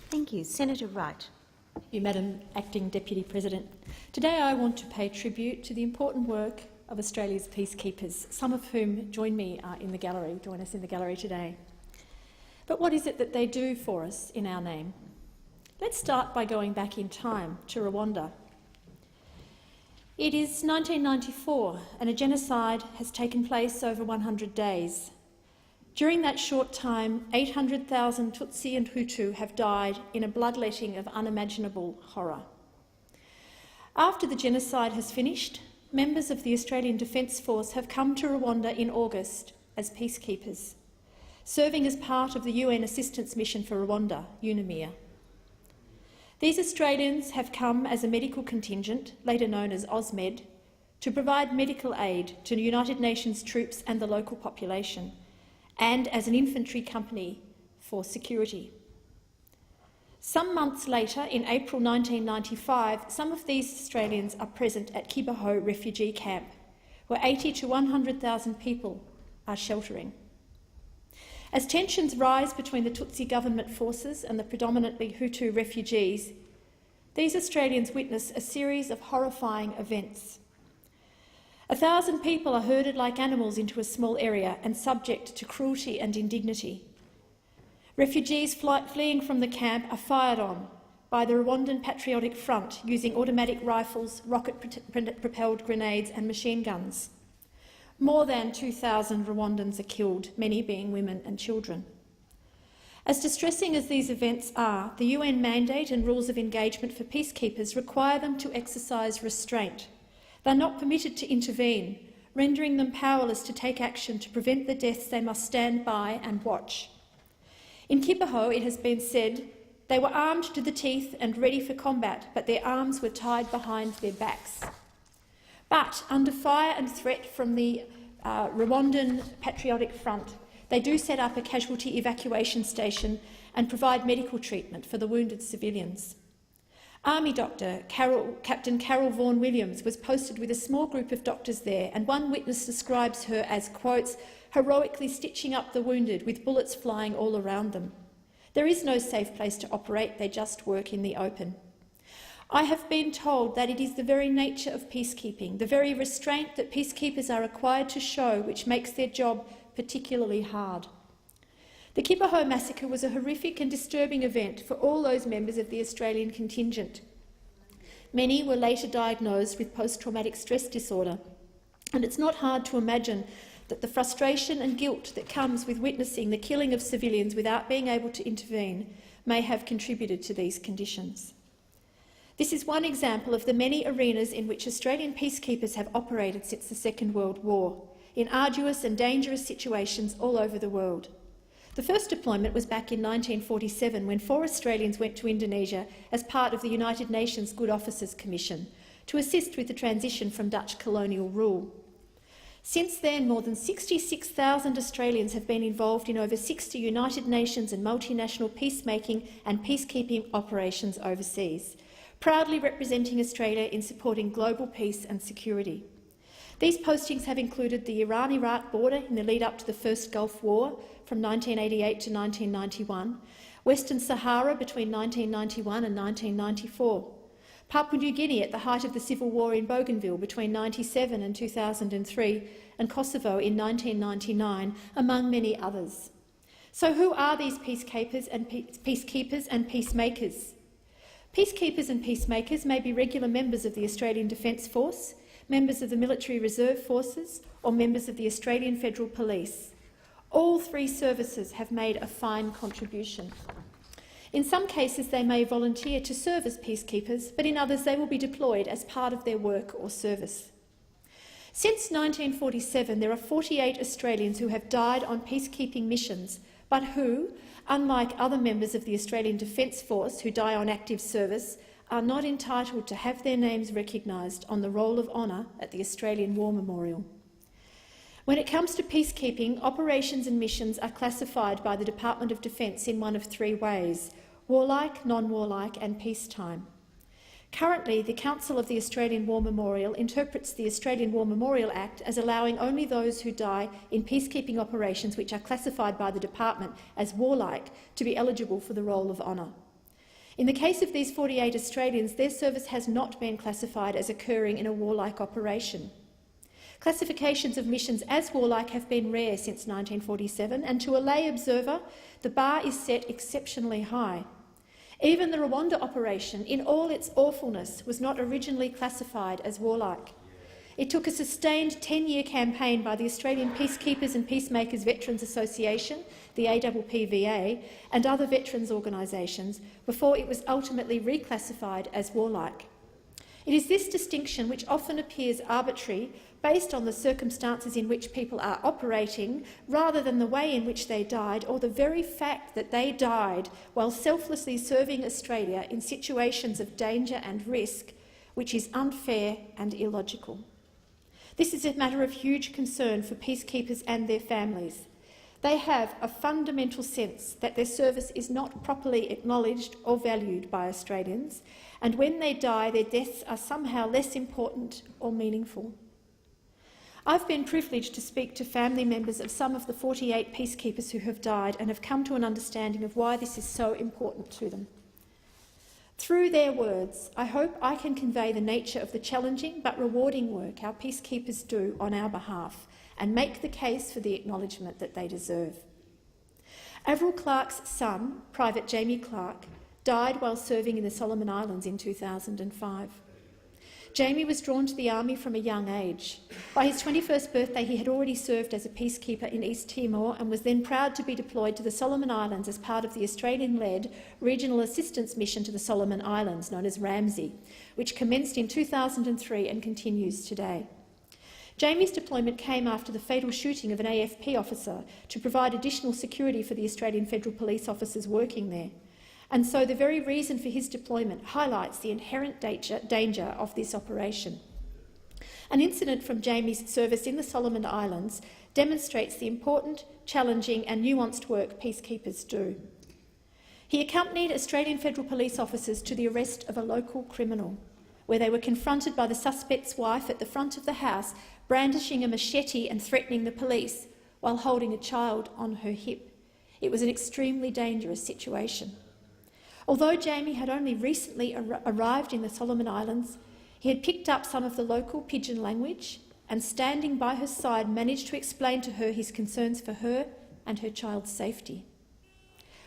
Thank you. Senator Wright. Thank you, Madam Acting Deputy President. Today I want to pay tribute to the important work of Australia's peacekeepers, some of whom join us in the gallery today. But what is it that they do for us in our name? Let's start by going back in time to Rwanda. It is 1994 and a genocide has taken place over 100 days. During that short time, 800,000 Tutsi and Hutu have died in a bloodletting of unimaginable horror. After the genocide has finished, members of the Australian Defence Force have come to Rwanda in August as peacekeepers, serving as part of the UN Assistance Mission for Rwanda, UNAMIR. These Australians have come as a medical contingent, later known as AusMed, to provide medical aid to United Nations troops and the local population, and as an infantry company for security. Some months later, in April 1995, some of these Australians are present at Kibeho refugee camp, where 80 to 100,000 people are sheltering. As tensions rise between the Tutsi government forces and the predominantly Hutu refugees, these Australians witness a series of horrifying events. 1,000 people are herded like animals into a small area and subject to cruelty and indignity. Refugees fleeing from the camp are fired on by the Rwandan Patriotic Front using automatic rifles, rocket-propelled grenades and machine guns. More than 2,000 Rwandans are killed, many being women and children. As distressing as these events are, the UN mandate and rules of engagement for peacekeepers require them to exercise restraint. They are not permitted to intervene, rendering them powerless to take action to prevent the deaths they must stand by and watch. In Kibeho, it has been said, they were armed to the teeth and ready for combat, but their arms were tied behind their backs. But under fire and threat from the Rwandan Patriotic Front, they do set up a casualty evacuation station and provide medical treatment for the wounded civilians. Army doctor Captain Carol Vaughan Williams was posted with a small group of doctors there, and one witness describes her as, quotes, heroically stitching up the wounded with bullets flying all around them. There is no safe place to operate, they just work in the open. I have been told that it is the very nature of peacekeeping, the very restraint that peacekeepers are required to show, which makes their job particularly hard. The Kibeho massacre was a horrific and disturbing event for all those members of the Australian contingent. Many were later diagnosed with post-traumatic stress disorder, and it's not hard to imagine that the frustration and guilt that comes with witnessing the killing of civilians without being able to intervene may have contributed to these conditions. This is one example of the many arenas in which Australian peacekeepers have operated since the Second World War, in arduous and dangerous situations all over the world. The first deployment was back in 1947, when 4 Australians went to Indonesia as part of the United Nations Good Officers Commission to assist with the transition from Dutch colonial rule. Since then, more than 66,000 Australians have been involved in over 60 United Nations and multinational peacemaking and peacekeeping operations overseas, proudly representing Australia in supporting global peace and security. These postings have included the Iran-Iraq border in the lead-up to the First Gulf War from 1988 to 1991, Western Sahara between 1991 and 1994, Papua New Guinea at the height of the civil war in Bougainville between 1997 and 2003, and Kosovo in 1999, among many others. So who are these peacekeepers and peacemakers? Peacekeepers and peacemakers may be regular members of the Australian Defence Force, members of the Military Reserve Forces, or members of the Australian Federal Police. All 3 services have made a fine contribution. In some cases, they may volunteer to serve as peacekeepers, but in others they will be deployed as part of their work or service. Since 1947, there are 48 Australians who have died on peacekeeping missions, but who, unlike other members of the Australian Defence Force who die on active service, are not entitled to have their names recognised on the Roll of Honour at the Australian War Memorial. When it comes to peacekeeping, operations and missions are classified by the Department of Defence in one of 3 ways: warlike, non-warlike and peacetime. Currently, the Council of the Australian War Memorial interprets the Australian War Memorial Act as allowing only those who die in peacekeeping operations which are classified by the Department as warlike to be eligible for the Roll of Honour. In the case of these 48 Australians, their service has not been classified as occurring in a warlike operation. Classifications of missions as warlike have been rare since 1947, and to a lay observer, the bar is set exceptionally high. Even the Rwanda operation, in all its awfulness, was not originally classified as warlike. It took a sustained 10-year campaign by the Australian Peacekeepers and Peacemakers Veterans Association, the APPVA, and other veterans organisations before it was ultimately reclassified as warlike. It is this distinction which often appears arbitrary based on the circumstances in which people are operating rather than the way in which they died or the very fact that they died while selflessly serving Australia in situations of danger and risk, which is unfair and illogical. This is a matter of huge concern for peacekeepers and their families. They have a fundamental sense that their service is not properly acknowledged or valued by Australians, and when they die, their deaths are somehow less important or meaningful. I've been privileged to speak to family members of some of the 48 peacekeepers who have died and have come to an understanding of why this is so important to them. Through their words, I hope I can convey the nature of the challenging but rewarding work our peacekeepers do on our behalf and make the case for the acknowledgement that they deserve. Avril Clark's son, Private Jamie Clark, died while serving in the Solomon Islands in 2005. Jamie was drawn to the army from a young age. By his 21st birthday, he had already served as a peacekeeper in East Timor and was then proud to be deployed to the Solomon Islands as part of the Australian-led Regional Assistance Mission to the Solomon Islands, known as RAMSI, which commenced in 2003 and continues today. Jamie's deployment came after the fatal shooting of an AFP officer to provide additional security for the Australian Federal Police officers working there. And so the very reason for his deployment highlights the inherent danger of this operation. An incident from Jamie's service in the Solomon Islands demonstrates the important, challenging and nuanced work peacekeepers do. He accompanied Australian Federal Police officers to the arrest of a local criminal, where they were confronted by the suspect's wife at the front of the house, brandishing a machete and threatening the police while holding a child on her hip. It was an extremely dangerous situation. Although Jamie had only recently arrived in the Solomon Islands, he had picked up some of the local pidgin language and, standing by her side, managed to explain to her his concerns for her and her child's safety.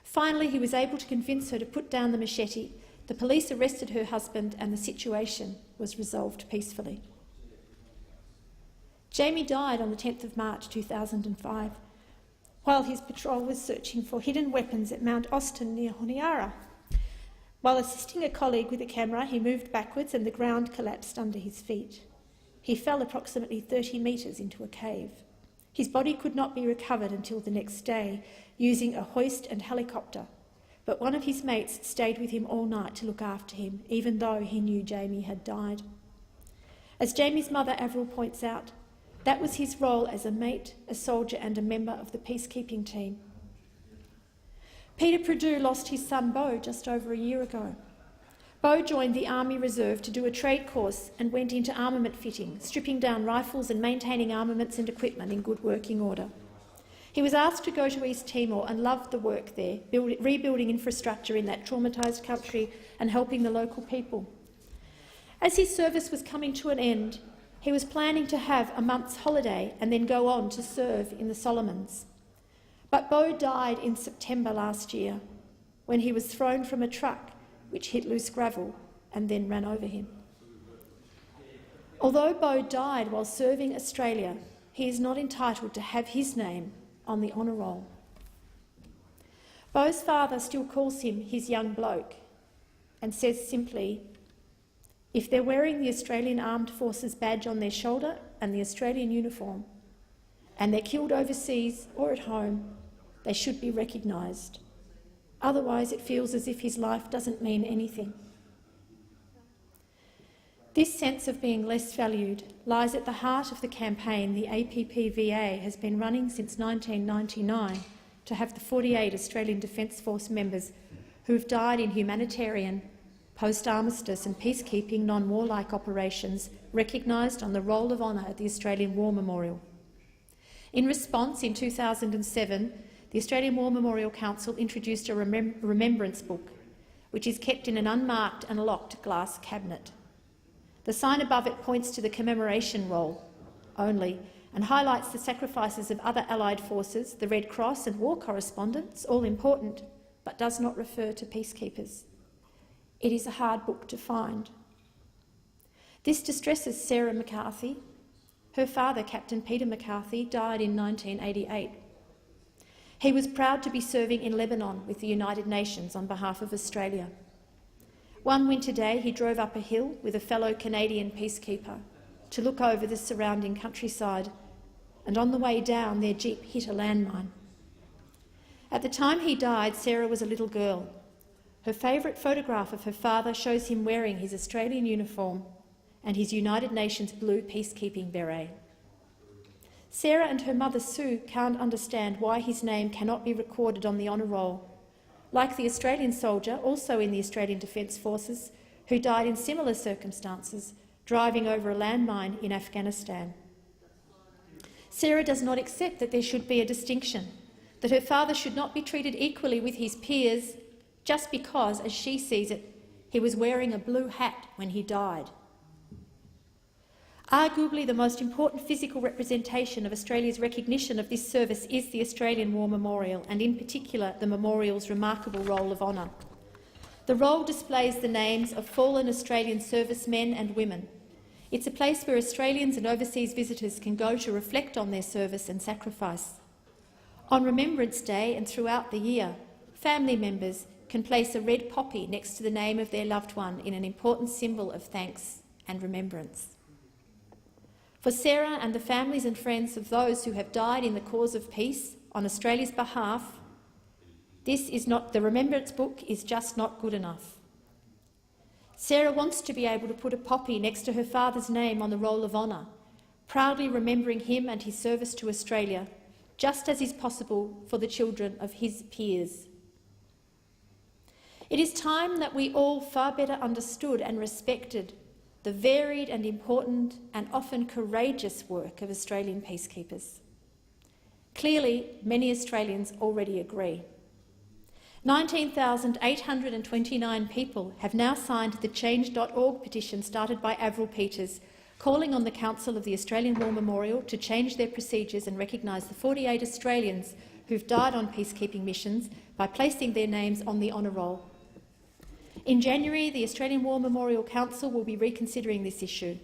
Finally, he was able to convince her to put down the machete. The police arrested her husband and the situation was resolved peacefully. Jamie died on the 10th of March 2005 while his patrol was searching for hidden weapons at Mount Austin near Honiara. While assisting a colleague with a camera, he moved backwards and the ground collapsed under his feet. He fell approximately 30 metres into a cave. His body could not be recovered until the next day, using a hoist and helicopter, but one of his mates stayed with him all night to look after him, even though he knew Jamie had died. As Jamie's mother, Avril, points out, that was his role as a mate, a soldier and a member of the peacekeeping team. Peter Perdue lost his son Beau just over a year ago. Beau joined the Army Reserve to do a trade course and went into armament fitting, stripping down rifles and maintaining armaments and equipment in good working order. He was asked to go to East Timor and loved the work there, rebuilding infrastructure in that traumatised country and helping the local people. As his service was coming to an end, he was planning to have a month's holiday and then go on to serve in the Solomons. But Beau died in September last year when he was thrown from a truck which hit loose gravel and then ran over him. Although Beau died while serving Australia, he is not entitled to have his name on the honour roll. Beau's father still calls him his young bloke and says simply, if they're wearing the Australian Armed Forces badge on their shoulder and the Australian uniform, and they're killed overseas or at home, they should be recognised. Otherwise, it feels as if his life doesn't mean anything. This sense of being less valued lies at the heart of the campaign the APPVA has been running since 1999 to have the 48 Australian Defence Force members who have died in humanitarian, post-armistice and peacekeeping non-warlike operations recognised on the Roll of Honour at the Australian War Memorial. In response, in 2007, the Australian War Memorial Council introduced a remembrance book, which is kept in an unmarked and locked glass cabinet. The sign above it points to the commemoration roll only and highlights the sacrifices of other Allied forces, the Red Cross and war correspondents, all important, but does not refer to peacekeepers. It is a hard book to find. This distresses Sarah McCarthy. Her father, Captain Peter McCarthy, died in 1988. He was proud to be serving in Lebanon with the United Nations on behalf of Australia. One winter day, he drove up a hill with a fellow Canadian peacekeeper to look over the surrounding countryside, and on the way down, their jeep hit a landmine. At the time he died, Sarah was a little girl. Her favourite photograph of her father shows him wearing his Australian uniform and his United Nations blue peacekeeping beret. Sarah and her mother Sue can't understand why his name cannot be recorded on the honour roll, like the Australian soldier, also in the Australian Defence Forces, who died in similar circumstances, driving over a landmine in Afghanistan. Sarah does not accept that there should be a distinction, that her father should not be treated equally with his peers just because, as she sees it, he was wearing a blue hat when he died. Arguably the most important physical representation of Australia's recognition of this service is the Australian War Memorial, and in particular the memorial's remarkable roll of honour. The roll displays the names of fallen Australian servicemen and women. It's a place where Australians and overseas visitors can go to reflect on their service and sacrifice. On Remembrance Day and throughout the year, family members can place a red poppy next to the name of their loved one in an important symbol of thanks and remembrance. For Sarah and the families and friends of those who have died in the cause of peace on Australia's behalf, the Remembrance Book is just not good enough. Sarah wants to be able to put a poppy next to her father's name on the Roll of Honour, proudly remembering him and his service to Australia, just as is possible for the children of his peers. It is time that we all far better understood and respected the varied and important and often courageous work of Australian peacekeepers. Clearly, many Australians already agree. 19,829 people have now signed the Change.org petition started by Avril Peters, calling on the Council of the Australian War Memorial to change their procedures and recognise the 48 Australians who've died on peacekeeping missions by placing their names on the honour roll. In January, the Australian War Memorial Council will be reconsidering this issue.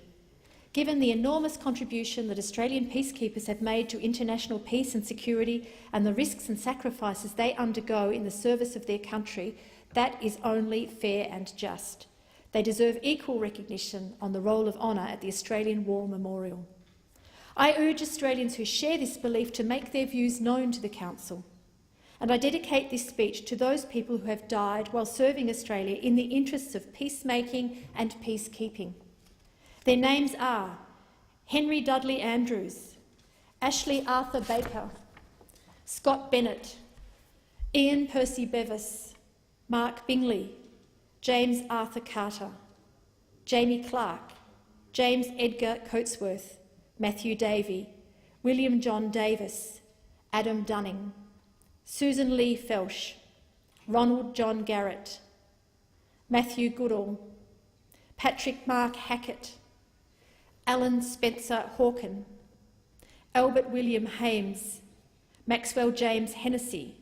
Given the enormous contribution that Australian peacekeepers have made to international peace and security and the risks and sacrifices they undergo in the service of their country, that is only fair and just. They deserve equal recognition on the Roll of Honour at the Australian War Memorial. I urge Australians who share this belief to make their views known to the Council. And I dedicate this speech to those people who have died while serving Australia in the interests of peacemaking and peacekeeping. Their names are Henry Dudley Andrews, Ashley Arthur Baker, Scott Bennett, Ian Percy Bevis, Mark Bingley, James Arthur Carter, Jamie Clark, James Edgar Coatsworth, Matthew Davey, William John Davis, Adam Dunning, Susan Lee Felsh, Ronald John Garrett, Matthew Goodall, Patrick Mark Hackett, Alan Spencer Hawken, Albert William Hames, Maxwell James Hennessy,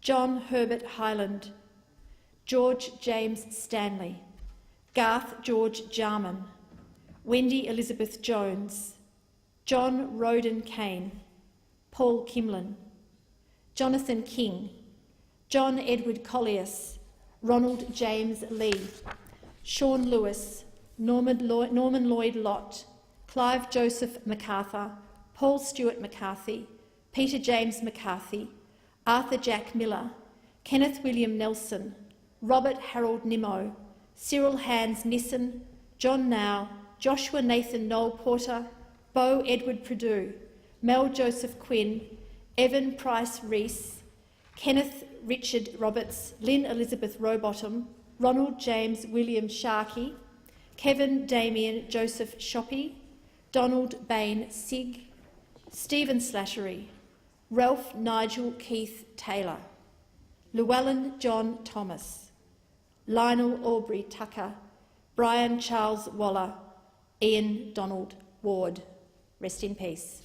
John Herbert Hyland, George James Stanley, Garth George Jarman, Wendy Elizabeth Jones, John Roden Kane, Paul Kimlin, Jonathan King, John Edward Colliers, Ronald James Lee, Sean Lewis, Norman Lloyd Lott, Clive Joseph MacArthur, Paul Stewart McCarthy, Peter James McCarthy, Arthur Jack Miller, Kenneth William Nelson, Robert Harold Nimmo, Cyril Hans Nissen, John Now, Joshua Nathan Noel Porter, Beau Edward Perdue, Mel Joseph Quinn, Evan Price Rees, Kenneth Richard Roberts, Lynn Elizabeth Rowbottom, Ronald James William Sharkey, Kevin Damien Joseph Shoppy, Donald Bain Sig, Stephen Slattery, Ralph Nigel Keith Taylor, Llewellyn John Thomas, Lionel Aubrey Tucker, Brian Charles Waller, Ian Donald Ward. Rest in peace.